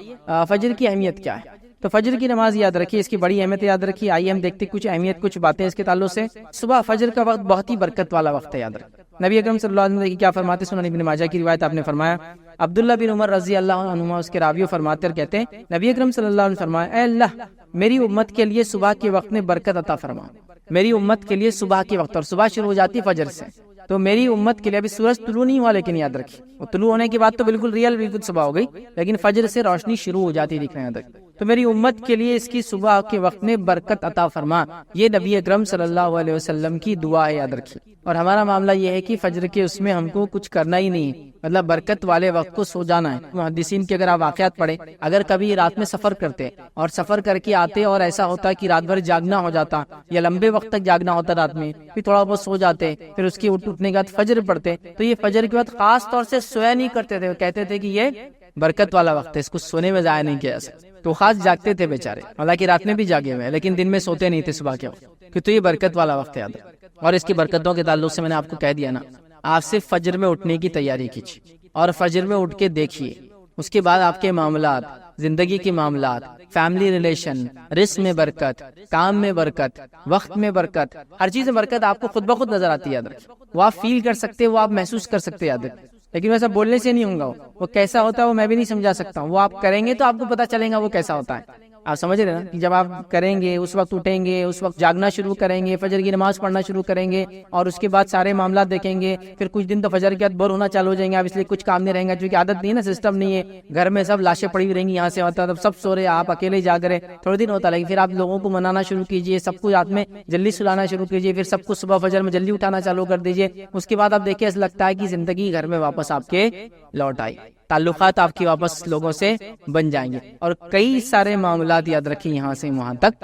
فجر کی اہمیت کیا ہے، تو فجر کی نماز یاد رکھیے، اس کی بڑی اہمیت یاد رکھیے۔ آئیے ہم دیکھتے کچھ اہمیت، کچھ باتیں اس کے تعلق سے۔ صبح فجر کا وقت بہت ہی برکت والا وقت ہے، یاد رکھیے۔ نبی اکرم صلی اللہ علیہ وسلم کیا فرماتے، سنن ابن ماجہ کی روایت، آپ نے فرمایا عبداللہ بن عمر رضی اللہ عنہما اس کے راوی فرماتے اور کہتے ہیں نبی اکرم صلی اللہ علیہ وسلم فرمایا، اے اللہ میری امت کے لیے صبح کے وقت میں برکت عطا فرما، میری امت کے لیے صبح کے وقت، اور صبح شروع ہو جاتی فجر سے، تو میری امت کے لیے ابھی سورج طلوع نہیں ہوا، لیکن یاد رکھیے وہ طلوع ہونے کے بعد تو بالکل ریئل بالکل صبح ہو گئی، لیکن فجر سے روشنی شروع ہو جاتی دکھنا، یاد رکھیے۔ تو میری امت کے لیے اس کی صبح کے وقت میں برکت عطا فرما، یہ نبی اکرم صلی اللہ علیہ وسلم کی دعا ہے، یاد رکھیے۔ اور ہمارا معاملہ یہ ہے کہ فجر کے اس میں ہم کو کچھ کرنا ہی نہیں ہے، مطلب برکت والے وقت کو سو جانا ہے۔ محدثین کے اگر آپ واقعات پڑھیں، اگر کبھی رات میں سفر کرتے اور سفر کر کے آتے اور ایسا ہوتا کہ رات بھر جاگنا ہو جاتا یا لمبے وقت تک جاگنا ہوتا رات میں، پھر تھوڑا بہت سو جاتے، پھر اس کے اٹھنے کے بعد فجر پڑھتے، تو یہ فجر کے بعد خاص طور سے سویا نہیں کرتے تھے، کہتے تھے کہ یہ برکت والا وقت ہے، اس کو سونے میں ضائع نہیں کیا جا سکتا، تو خاص جاگتے تھے بیچارے، حالانکہ رات میں بھی جاگے ہوئے لیکن دن میں سوتے نہیں تھے صبح کے وقت، کہ تو یہ برکت والا وقت ہے، یاد رکھیں۔ اور اس کی برکتوں کے تعلق سے میں نے آپ کو کہہ دیا نا، آپ صرف فجر میں اٹھنے کی تیاری کیجیے اور فجر میں اٹھ کے دیکھیے، اس کے بعد آپ کے معاملات، زندگی کے معاملات، فیملی ریلیشن، رزق میں برکت، کام میں برکت، وقت میں برکت، ہر چیز میں برکت آپ کو خود بخود نظر آتی ہے، یاد رکھیں۔ وہ آپ فیل کر سکتے، وہ آپ محسوس کر سکتے، یاد رکھیں، لیکن ویسا بولنے سے نہیں ہوگا، وہ کیسا ہوتا ہے وہ میں بھی نہیں سمجھا سکتا ہوں، وہ آپ کریں گے تو آپ کو پتا چلے گا وہ کیسا ہوتا ہے۔ آپ سمجھ رہے نا کہ جب آپ کریں گے، اس وقت اٹھیں گے، اس وقت جاگنا شروع کریں گے، فجر کی نماز پڑھنا شروع کریں گے، اور اس کے بعد سارے معاملات دیکھیں گے، پھر کچھ دن تو فجر کے بعد بور ہونا چالو ہو جائیں گے آپ، اس لیے کچھ کام نہیں رہیں گا، کیونکہ عادت نہیں ہے نا، سسٹم نہیں ہے، گھر میں سب لاشیں پڑی ہوئی رہیں گی، یہاں سے ہوتا ہے تب سب سو رہے، آپ اکیلے جاگ رہے، تھوڑے دن ہوتا ہے، لیکن پھر آپ لوگوں کو منانا شروع کیجیے، سب کو رات میں جلدی سلانا شروع کیجیے، پھر سب کو صبح فجر میں جلدی اٹھانا چالو کر دیجیے، اس کے بعد آپ دیکھیں ایسا لگتا ہے کہ زندگی گھر میں واپس آپ کے لوٹ آئی، تعلقات آپ کی واپس لوگوں سے بن جائیں گے، اور کئی سارے معاملات یاد رکھیں یہاں سے وہاں تک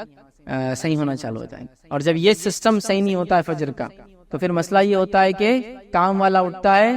صحیح ہونا چالو ہو جائیں گے۔ اور جب یہ سسٹم صحیح نہیں ہوتا ہے فجر کا، تو پھر مسئلہ یہ ہوتا ہے کہ کام والا اٹھتا ہے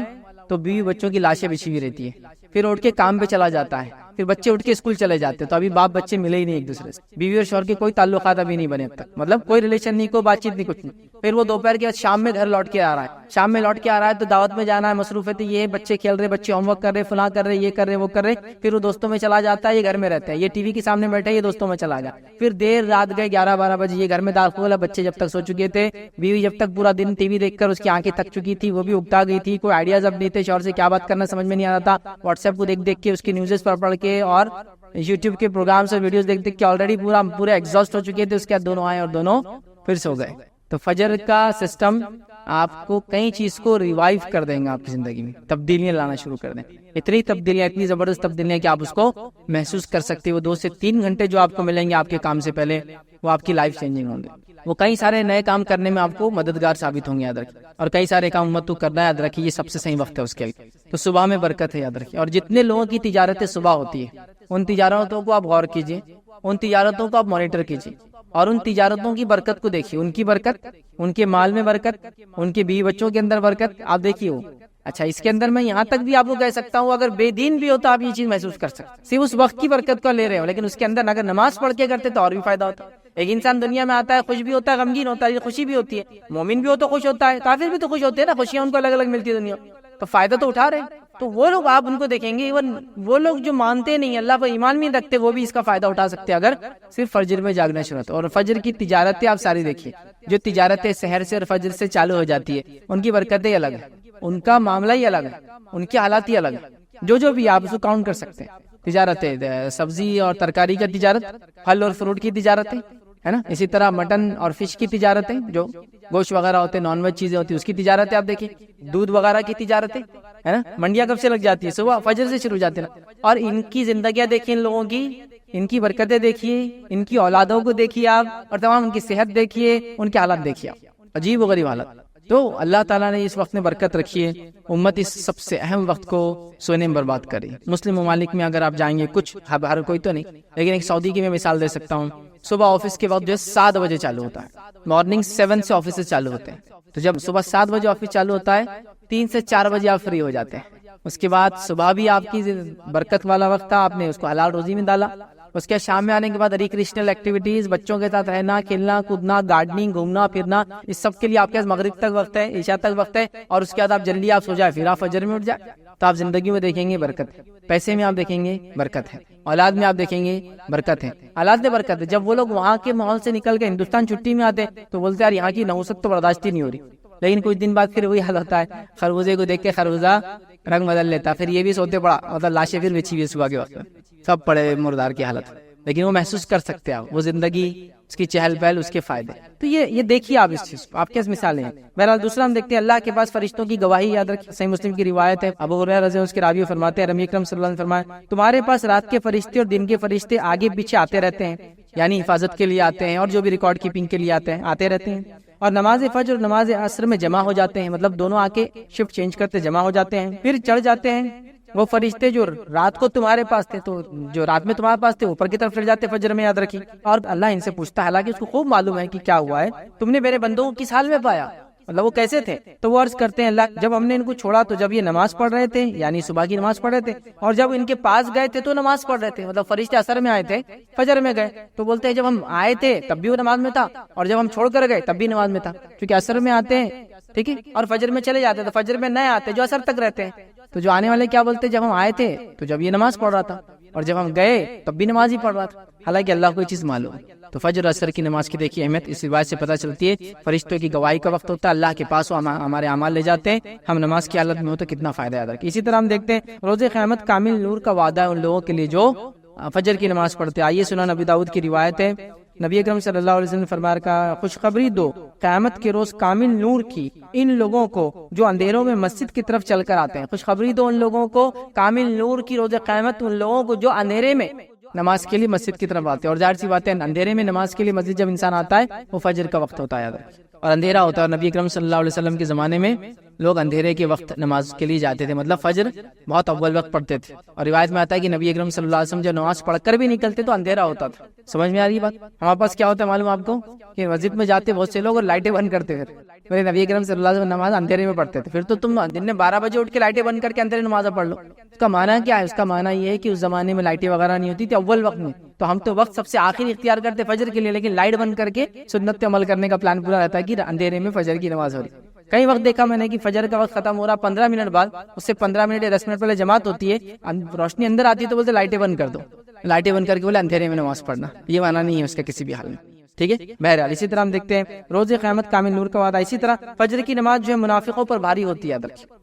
تو بیوی بچوں کی لاشیں بچھی ہوئی رہتی ہے، پھر اٹھ کے کام پہ چلا جاتا ہے، پھر بچے اٹھ کے اسکول چلے جاتے، تو ابھی باپ بچے ملے ہی نہیں ایک دوسرے سے، بیوی اور شوہر کے کوئی تعلقات ابھی نہیں بنے اب تک، مطلب کوئی ریلیشن نہیں، کوئی بات چیت نہیں، کچھ نہیں۔ پھر وہ دوپہر کے بعد شام میں گھر لوٹ کے آ رہا ہے، شام میں لوٹ کے آ رہا ہے تو دعوت میں جانا ہے، مصروفیت یہ بچے کھیل رہے، بچے ہوم ورک کر رہے، فلاں کر رہے، یہ کر رہے، وہ کر رہے، پھر وہ دوستوں میں چلا جاتا ہے، یہ گھر میں رہتا ہے، یہ ٹی وی کے سامنے بیٹھے، یہ دوستوں میں چلا گیا، پھر دیر رات گئے 11-12 بجے، یہ گھر میں داخل ہے، بچے جب تک سو چکے تھے، بیوی جب تک پورا دن ٹی وی دیکھ کر اس کی آنکھیں تھک چکی تھی، وہ بھی اکتا گئی تھی، کوئی آئیڈیاز اب نہیں تھے، شوہر سے کیا بات کرنا سمجھ میں نہیں آ رہا تھا، واٹس ایپ کو دیکھ دیکھ کے، اس کی نیوزز پر پڑھ کے، اور یوٹیوب کے پروگرامس اور ویڈیوز دیکھتے کہ آلریڈی پورے ایگزاسٹ ہو چکے تھے، اس کے بعد دونوں آئے اور دونوں پھر سو گئے. تو فجر کا سسٹم آپ کو کئی چیز کو ریوائیو کر دیں گے، آپ کی زندگی میں تبدیلیاں لانا شروع کر دیں. اتنی تبدیلیاں، اتنی زبردست تبدیلیاں کہ آپ اس کو محسوس کر سکتے. وہ 2 سے 3 گھنٹے جو آپ کو ملیں گے آپ کے کام سے پہلے، وہ آپ کی لائف چینجنگ ہوں گے. وہ کئی سارے نئے کام کرنے میں آپ کو مددگار ثابت ہوں گے، یاد رکھیں. اور کئی سارے کام امت کو کرنا ہے، یاد رکھیے یہ سب سے صحیح وقت ہے اس کے. تو صبح میں برکت ہے، یاد رکھیے. اور جتنے لوگوں کی تجارتیں صبح ہوتی ہے، ان تجارتوں کو آپ غور کیجیے، ان تجارتوں کو آپ مانیٹر کیجیے، اور ان تجارتوں کی برکت کو دیکھیے. ان کی برکت، ان کے مال میں برکت، ان کے بیوی بچوں کے اندر برکت، آپ دیکھیے وہ. اچھا، اس کے اندر میں یہاں تک بھی آپ کو کہہ سکتا ہوں، اگر بے دین بھی ہوتا آپ یہ چیز محسوس کر سکتے. صرف اس وقت کی برکت کو لے رہے ہو، لیکن اس کے اندر اگر نماز پڑھ کے کرتے تو اور بھی فائدہ ہوتا. ایک انسان دنیا میں آتا ہے، خوش بھی ہوتا ہے، غمگین ہوتا ہے. خوشی بھی ہوتی ہے، مومن بھی ہو تو خوش ہوتا ہے، کافر بھی تو خوش ہوتے ہیں نا. خوشیاں ان کو الگ الگ ملتی ہے دنیا، تو فائدہ تو اٹھا رہے ہیں. تو وہ لوگ آپ ان کو دیکھیں گے، ایون وہ لوگ جو مانتے نہیں اللہ پر ایمان بھی رکھتے، وہ بھی اس کا فائدہ اٹھا سکتے اگر صرف فجر میں جاگنا شروع ہوتا. اور فجر کی تجارتیں آپ ساری دیکھیے، جو تجارتیں سحر سے اور فجر سے چالو ہو جاتی ہے، ان کی برکتیں الگ ہیں، ان کا معاملہ ہی الگ ہے، ان کے حالات ہی الگ ہیں. جو بھی آپ اس کو کاؤنٹ کر سکتے ہیں. تجارتیں، سبزی اور ترکاری کا تجارت، پھل اور فروٹ کی تجارتیں، ہے نا. اسی طرح مٹن اور فش کی تجارتیں، جو گوشت وغیرہ ہوتے ہیں، نان ویج چیزیں ہوتی ہیں، اس کی تجارتیں آپ دیکھیں. دودھ وغیرہ کی تجارتیں، ہے نا. منڈیاں کب سے لگ جاتی ہے؟ صبح فجر سے شروع ہو جاتی ہے. اور ان کی زندگیاں دیکھیں ان لوگوں کی، ان کی برکتیں دیکھیے، ان کی اولادوں کو دیکھیے آپ، اور تمام ان کی صحت دیکھیے، ان کے حالات دیکھیے آپ، عجیب و غریب حالات. تو اللہ تعالیٰ نے اس وقت میں برکت رکھی ہے. امت اس سب سے اہم وقت کو سونے میں برباد کری. مسلم ممالک میں اگر آپ جائیں گے، کچھ ہر کوئی تو نہیں، لیکن ایک سعودی کی میں مثال دے سکتا ہوں. صبح آفس کے وقت جو ہے 7 بجے چالو ہوتا ہے، مارننگ 7 سے آفس چالو ہوتے ہیں. تو جب صبح 7 بجے آفس چالو ہوتا ہے، 3 سے 4 بجے آپ فری ہو جاتے ہیں. اس کے بعد صبح بھی آپ کی برکت والا وقت تھا، آپ نے اس کو حلال روزی میں ڈالا. اس کے شام میں آنے کے بعد ریکریشنل ایکٹیویٹیز، بچوں کے ساتھ رہنا، کھیلنا کودنا، گارڈننگ، گھومنا پھرنا، اس سب کے لیے آپ کے پاس مغرب تک وقت ہے، عشاء تک وقت ہے. اور اس کے بعد آپ جلدی آپ سو جائے، پھر آپ فجر میں اٹھ جائے. تو آپ زندگی میں دیکھیں گے برکت ہے. پیسے میں آپ دیکھیں گے برکت ہے، اولاد میں آپ دیکھیں گے برکت ہے، اولاد میں برکت ہے. جب وہ لوگ وہاں کے ماحول سے نکل کے ہندوستان چھٹی میں آتے تو بولتے یار یہاں کی نحوست تو برداشت ہی نہیں ہو رہی. لیکن کچھ دن بعد پھر وہی حال ہوتا ہے، خربوزے کو دیکھ کے خربوزہ رنگ بدل لیتا، پھر یہ بھی سوتے پڑا، مطلب لاشیں پھر بچھی ہوئی صبح کے وقت میں، سب پڑے مردار کی حالت. لیکن وہ محسوس کر سکتے ہیں آپ، وہ زندگی، اس کی چہل پہل، اس کے فائدے. تو یہ دیکھیے آپ اس چیز کو، آپ کے مثالیں ہیں. بہرحال دوسرا ہم دیکھتے ہیں اللہ کے پاس فرشتوں کی گواہی. یاد رکھیں، صحیح مسلم کی روایت ہے، ابو ہریرہ رضی اللہ عنہ اس کے راوی فرماتے ہیں، نبی اکرم صلی اللہ علیہ وسلم فرمایا، تمہارے پاس رات کے فرشتے اور دن کے فرشتے آگے پیچھے آتے رہتے ہیں، یعنی حفاظت کے لیے آتے ہیں، اور جو بھی ریکارڈ کیپنگ کے لیے آتے رہتے ہیں. اور نماز فجر اور نماز عصر میں جمع ہو جاتے ہیں، مطلب دونوں آ کے شفٹ چینج کرتے جمع ہو جاتے ہیں، پھر چڑھ جاتے ہیں. وہ فرشتے جو رات کو تمہارے پاس تھے، تو جو رات میں تمہارے پاس تھے اوپر کی طرف چڑھ جاتے فجر میں، یاد رکھیں. اور اللہ ان سے پوچھتا ہے، حالانکہ اس کو خوب معلوم ہے کہ کیا ہوا ہے، تم نے میرے بندوں کو کس حال میں پایا، مطلب وہ کیسے تھے. تو وہ عرض کرتے ہیں اللہ جب ہم نے ان کو چھوڑا تو جب یہ نماز پڑھ رہے تھے، یعنی صبح کی نماز پڑھ رہے تھے، اور جب ان کے پاس گئے تھے تو نماز پڑھ رہے تھے. مطلب فرشتے عصر میں آئے تھے، فجر میں گئے. تو بولتے ہیں جب ہم آئے تھے تب بھی وہ نماز میں تھا، اور جب ہم چھوڑ کر گئے تب بھی نماز میں تھا. کیونکہ عصر میں آتے ہیں، ٹھیک ہے، اور فجر میں چلے جاتے، تو فجر میں نئے آتے جو عصر تک رہتے ہیں. تو جو آنے والے کیا بولتے، جب ہم آئے تھے تو جب یہ نماز پڑھ رہا تھا، اور جب ہم گئے تب بھی نماز ہی پڑھ رہا تھا. حالانکہ اللہ کو یہ چیز معلوم ہے. تو فجر اور عصر کی نماز کی دیکھیے اہمیت اس روایت سے پتہ چلتی ہے. فرشتوں کی گواہی کا وقت ہوتا ہے، اللہ کے پاس ہمارے اعمال لے جاتے ہیں، ہم نماز کی حالت میں ہو تو کتنا فائدہ یاد رکھیں. اسی طرح ہم دیکھتے ہیں روز قیامت کامل نور کا وعدہ ہے ان لوگوں کے لیے جو فجر کی نماز پڑھتے. آئیے سنن نبی داؤد کی روایت ہے، نبی اکرم صلی اللہ علیہ وسلم نے فرمایا کہ خوشخبری دو قیامت کے روز کامل نور کی ان لوگوں کو جو اندھیروں میں مسجد کی طرف چل کر آتے ہیں. خوشخبری دو ان لوگوں کو کامل نور کی روز قیامت ان لوگوں کو جو اندھیرے میں نماز کے لیے مسجد کی طرف آتے ہیں. اور ظاہر سی بات ہے اندھیرے میں نماز کے لیے مسجد جب انسان آتا ہے وہ فجر کا وقت ہوتا ہے اور اندھیرا ہوتا ہے. اور نبی اکرم صلی اللہ علیہ وسلم کے زمانے میں لوگ اندھیرے کے وقت نماز کے لیے جاتے تھے، مطلب فجر بہت اول وقت پڑھتے تھے. اور روایت میں آتا ہے کہ نبی اکرم صلی اللہ علیہ وسلم جب نماز پڑھ کر بھی نکلتے تو اندھیرا ہوتا تھا. سمجھ میں آ رہی بات؟ ہمارے پاس کیا ہوتا ہے معلوم آپ کو کہ مسجد میں جاتے بہت سے لوگ اور لائٹیں بند کرتے پھر میرے نبی اکرم صلی اللہ علیہ وسلم نماز اندھیرے میں پڑھتے تھے. پھر تو تم دن میں 12 بجے اٹھ کے لائٹیں بند کر کے اندھیرے نماز پڑھ لو. اس کا معنی کیا ہے؟ اس کا معنی یہ ہے کہ اس زمانے میں لائٹیں وغیرہ نہیں ہوتی تھی اول وقت میں، تو ہم تو وقت سب سے آخر اختیار کرتے فجر کے لیے، لیکن لائٹ بند کر کے سنت پہ عمل کرنے کا پلان پورا رہتا ہے کہ اندھیرے میں فجر کی نماز ہو رہی. کئی وقت دیکھا میں نے کہ فجر کا وقت ختم ہو رہا 15 منٹ بعد، اس سے 15 منٹ یا 10 منٹ پہلے جماعت ہوتی ہے، روشنی اندر آتی ہے تو بولتے لائٹیں بند کر دو، لائٹیں بند کر کے بولے اندھیرے میں نماز پڑھنا. یہ معنی نہیں ہے اس کا کسی بھی حال میں، ٹھیک ہے. بہرحال اسی طرح ہم دیکھتے ہیں روز قیامت کامل نور کا وعدہ. اسی طرح فجر کی نماز جو ہے منافقوں پر بھاری ہوتی ہے.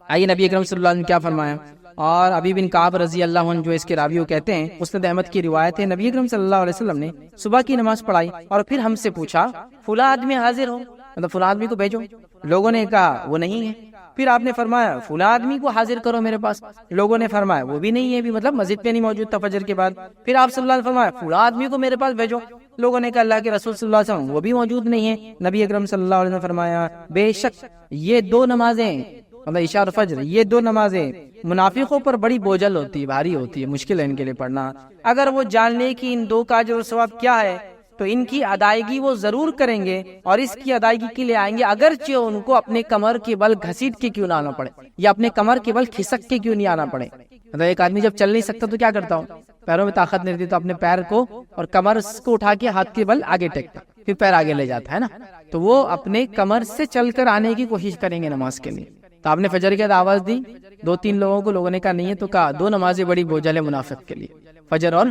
آئیے نبی اکرم صلی اللہ علیہ وسلم نے کیا فرمایا، اور ابی بن کعب رضی اللہ عنہ جو اس کے راوی کہتے ہیں، مسند احمد کی روایت ہے، نبی اکرم صلی اللہ علیہ وسلم نے صبح کی نماز پڑھائی اور پھر ہم سے پوچھا فلاں آدمی حاضر ہو، مطلب فلاں آدمی کو بھیجو. لوگوں نے کہا وہ نہیں ہے. پھر آپ نے فرمایا فلاں آدمی کو حاضر کرو میرے پاس. لوگوں نے فرمایا وہ بھی نہیں ہے، بھی مطلب مسجد پہ نہیں موجود تھا فجر کے بعد. پھر آپ صلی اللہ علیہ وسلم فرمایا فلاں آدمی کو میرے پاس بھیجو. لوگوں نے کہا اللہ کے رسول صلی اللہ علیہ وسلم وہ بھی موجود نہیں ہے. نبی اکرم صلی اللہ علیہ وسلم فرمایا بے شک یہ دو نمازیں، مطلب عشاء اور فجر، یہ دو نمازیں منافقوں پر بڑی بوجھل ہوتی ہے، بھاری ہوتی ہے، مشکل ہے ان کے لیے پڑھنا. اگر وہ جان لے کہ ان دو کا اجر و ثواب کیا ہے تو ان کی ادائیگی وہ ضرور کریں گے اور اس کی ادائیگی کے لیے آئیں گے، اگرچہ ان کو اپنے کمر کے بل گھسیٹ کے کیوں نہ آنا پڑے یا اپنے کمر کے بل کھسک کے کیوں نہیں آنا پڑے. مطلب ایک آدمی جب چل نہیں سکتا تو کیا کرتا ہوں، پیروں میں طاقت نہیں رہتی تو اپنے پیر کو اور کمر کو اٹھا کے ہاتھ کے بل آگے ٹیکتا، پھر پیر آگے لے جاتا ہے نا. تو وہ اپنے کمر سے چل کر آنے کی کوشش کریں گے نماز کے لیے. تو آپ نے فجر کے بعد آواز دی، 2-3 لوگوں کو، لوگوں نے کہا نہیں ہے، تو کہا دو نمازیں بڑی بوجھل ہے منافق کے لیے، فجر اور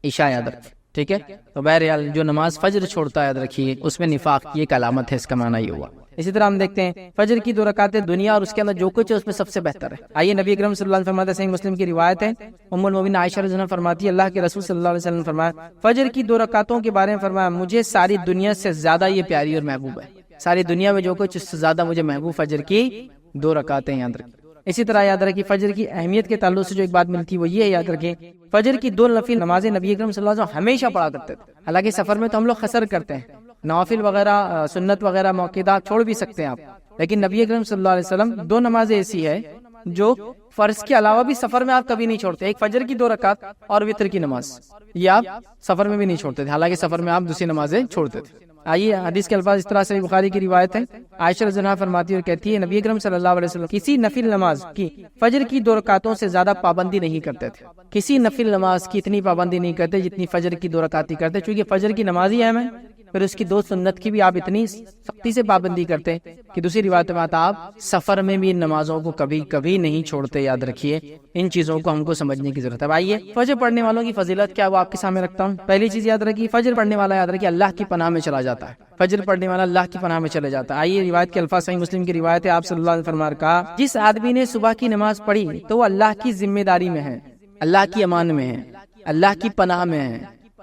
عشاء یاد رکھیں. ٹھیک ہے، تو بہرحال جو نماز فجر چھوڑتا ہے یاد رکھیے اس میں نفاق کی ایک علامت ہے، اس کا معنی یہ ہوا. اسی طرح ہم دیکھتے ہیں فجر کی 2 رکعتیں دنیا اور اس کے اندر جو کچھ ہے اس میں سب سے بہتر ہے. آئیے نبی اکرم صلی اللہ علیہ وسلم فرماتے ہیں، صحیح مسلم کی روایت ہے، ام المؤمنین عائشہ رضی اللہ عنہا فرماتی ہے اللہ کے رسول صلی اللہ علیہ وسلم نے فرمایا فجر کی 2 رکعتوں کے بارے میں فرمایا مجھے ساری دنیا سے زیادہ یہ پیاری اور محبوب ہے. ساری دنیا میں جو کچھ اس سے زیادہ مجھے محبوب فجر کی 2 رکعتیں یاد رکھیں. اسی طرح یاد رکھیں فجر کی اہمیت کے تعلق سے جو ایک بات ملتی ہے وہ یہ ہے، یاد رکھیں فجر کی 2 نفل نمازیں نبی اکرم صلی اللہ علیہ وسلم ہمیشہ پڑھا کرتے تھے. حالانکہ سفر میں تو ہم لوگ قصر کرتے ہیں، نوافل وغیرہ سنت وغیرہ موقعات چھوڑ بھی سکتے ہیں آپ، لیکن نبی اکرم صلی اللہ علیہ وسلم 2 نمازیں ایسی ہے جو فرض کے علاوہ بھی سفر میں آپ کبھی نہیں چھوڑتے. ایک فجر کی 2 رکعت اور وتر کی نماز، یہ آپ سفر میں بھی نہیں چھوڑتے تھے، حالانکہ سفر میں آپ دوسری نمازیں چھوڑتے تھے. آئیے حدیث کے الفاظ اس طرح سے بخاری کی روایت ہے، عائشہ رضی اللہ عنہا فرماتی ہے اور کہتی ہے نبی اکرم صلی اللہ علیہ وسلم کسی نفل نماز کی فجر کی 2 رکعتوں سے زیادہ پابندی نہیں کرتے تھے. کسی نفل نماز کی اتنی پابندی نہیں کرتے جتنی فجر کی 2 رکعت کرتے، چونکہ فجر کی نماز ہی اہم ہے، پھر اس کی 2 سنت کی بھی آپ اتنی سختی سے پابندی کرتے کہ دوسری روایت میں آتا آپ سفر میں بھی ان نمازوں کو کبھی کبھی نہیں چھوڑتے. یاد رکھیے ان چیزوں کو ہم کو سمجھنے کی ضرورت ہے. آئیے فجر پڑھنے والوں کی فضیلت کیا وہ آپ کے سامنے رکھتا ہوں. پہلی چیز یاد رکھیے فجر پڑھنے والا یاد رکھیے اللہ کی پناہ میں چلا جاتا ہے. فجر پڑھنے والا اللہ کی پناہ میں چلے جاتا ہے. آئیے روایت کے الفاظ، صحیح مسلم کی روایت ہے، آپ صلی اللہ علیہ وسلم نے کہا جس آدمی نے صبح کی نماز پڑھی تو وہ اللہ کی ذمہ داری میں ہے، اللہ کی امان میں ہے، اللہ کی پناہ میں ہے،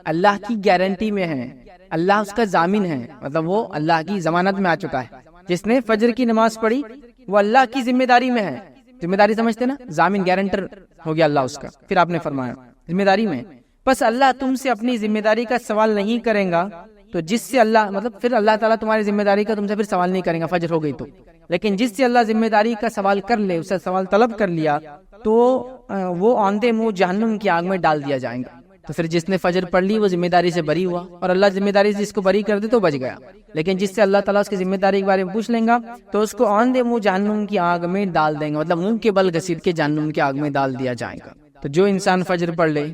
اللہ کی گارنٹی میں ہے، اللہ اس کا ضامن ہے، مطلب وہ اللہ کی ضمانت میں آ چکا ہے. جس نے فجر کی نماز پڑھی وہ اللہ کی ذمہ داری میں ہے. ذمہ داری سمجھتے نا، ضامن گارنٹر ہو گیا اللہ اس کا. پھر آپ نے فرمایا ذمہ داری میں، بس اللہ تم سے اپنی ذمہ داری کا سوال نہیں کریں گا، تو جس سے اللہ مطلب پھر اللہ تعالیٰ تمہاری ذمہ داری کا تم سے پھر سوال نہیں کریں گا فجر ہو گئی تو، لیکن جس سے اللہ ذمہ داری کا سوال کر لے، اسے سوال طلب کر لیا تو وہ آندھے منہ جہنم کی آگ میں ڈال دیا جائے گا. تو پھر جس نے فجر پڑھ لی وہ ذمہ داری سے بری ہوا، اور اللہ ذمہ داری سے جس کو بری کر دے تو بچ گیا. لیکن جس سے اللہ تعالیٰ اس کی ذمہ داری کے بارے میں پوچھ لیں گا تو اس کو آندھے منہ جہنم کی آگ میں ڈال دیں گے، مطلب منہ کے بل گھسیٹ کے جہنم کی آگ میں ڈال دیا جائے گا. تو جو انسان فجر پڑھ لے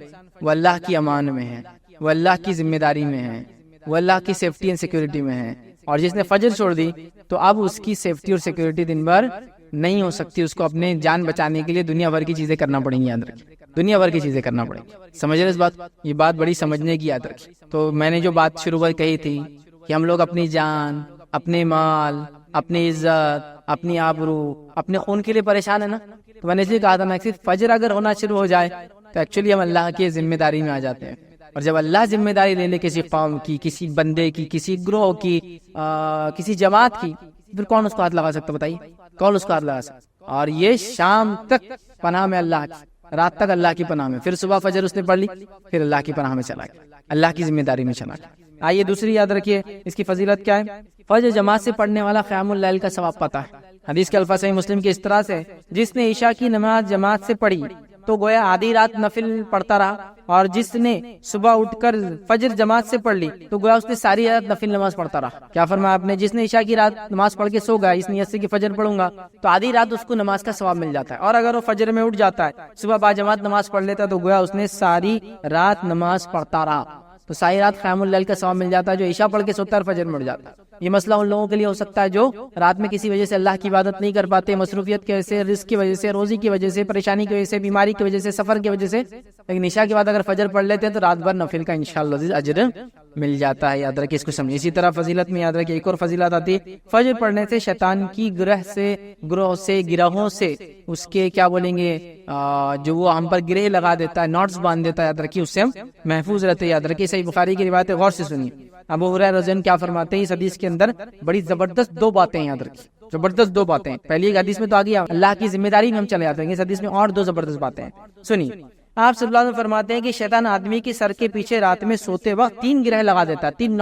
وہ اللہ کی امان میں ہے، وہ اللہ کی ذمہ داری میں ہے، وہ اللہ کی سیفٹی اینڈ سیکورٹی میں ہے. اور جس نے فجر چھوڑ دی تو اب اس کی سیفٹی اور سیکورٹی دن بھر نہیں ہو سکتی. اس کو اپنے جان بچانے کے لیے دنیا بھر کی چیزیں کرنا پڑیں گی. یاد رکھیں دنیا بھر کی چیزیں کرنا پڑیں گی. سمجھ رہے اس بات؟ یہ بات بڑی سمجھنے کی یاد رکھیں. تو میں نے جو بات شروع میں کہی تھی کہ ہم لوگ اپنی جان، اپنے مال، اپنی عزت، اپنی آبرو، اپنے خون کے لیے پریشان ہے نا. تو میں نے اس لیے کہا تھا نا کہ فجر اگر ہونا شروع ہو جائے تو ایکچولی ہم اللہ کی ذمہ داری میں آ جاتے ہیں. اور جب اللہ ذمہ داری لے لے کسی قوم کی، کسی بندے کی، کسی گروہ کی، کسی جماعت کی، پھر کون اس کو ہاتھ لگا سکتا؟ بتائیے کون اس کو ہاتھ لگا سکتا؟ اور یہ شام تک پناہ میں اللہ کی، رات تک اللہ کی پناہ میں، پھر صبح فجر اس نے پڑھ لی، پھر اللہ کی پناہ میں چلا گیا، اللہ کی ذمہ داری میں چلا گیا. آئیے دوسری یاد رکھیے اس کی فضیلت کیا ہے. فجر جماعت سے پڑھنے والا قیام اللیل کا ثواب پاتا ہے. حدیث کے الفاظ صحیح مسلم کے اس طرح سے جس نے عشاء کی نماز جماعت سے پڑھی تو گویا آدھی رات نفل پڑھتا رہا، اور جس نے صبح اٹھ کر فجر جماعت سے پڑھ لی تو گویا اس نے ساری رات نفل نماز پڑھتا رہا. کیا فرمایا آپ نے؟ جس نے عشاء کی رات نماز پڑھ کے سو گیا اس نیت سے کہ فجر پڑھوں گا تو آدھی رات اس کو نماز کا ثواب مل جاتا ہے. اور اگر وہ فجر میں اٹھ جاتا ہے، صبح با جماعت نماز پڑھ لیتا ہے تو گویا اس نے ساری رات نماز پڑھتا رہا. تو ساری رات قیام اللیل کا ثواب مل جاتا ہے. جو عشاء پڑھ کے سوتا ہے فجر میں اٹھ جاتا ہے. یہ مسئلہ ان لوگوں کے لیے ہو سکتا ہے جو رات میں کسی وجہ سے اللہ کی عبادت نہیں کر پاتے، مصروفیت کی وجہ سے، رزق کی وجہ سے، روزی کی وجہ سے، پریشانی کی وجہ سے، بیماری کی وجہ سے، سفر کی وجہ سے. لیکن عشاء کے بعد اگر فجر پڑھ لیتے ہیں تو رات بھر نفل کا انشاءاللہ اجر مل جاتا ہے. یاد رکھیں، اس کو سمجھیں. اسی طرح فضیلت میں یاد رکھیں ایک اور فضیلت آتی ہے، فجر پڑھنے سے شیطان کی گروہوں سے اس کے کیا بولیں گے جو وہ ہم پر گرہ لگا دیتا ہے، نوٹس باندھ دیتا ہے، یاد رکھیے اس سے ہم محفوظ رہتے ہیں. یاد رکھیے صحیح بخاری کی روایت ہے، غور سے سنیے. ابو ہریرہ رضی اللہ عنہ کیا فرماتے ہیں اس حدیث کے اندر؟ بڑی زبردست دو باتیں یاد رکھیے، زبردست دو باتیں. پہلی ایک حدیث میں تو آ گیا اللہ کی ذمہ داری میں ہم چلے جاتے ہیں، اس حدیث میں اور دو زبردست باتیں ہیں. سنیے، آپ صلی اللہ علیہ وسلم فرماتے ہیں کہ شیطان آدمی کے سر کے پیچھے رات میں سوتے وقت 3 گرہ لگا دیتا ہے، 3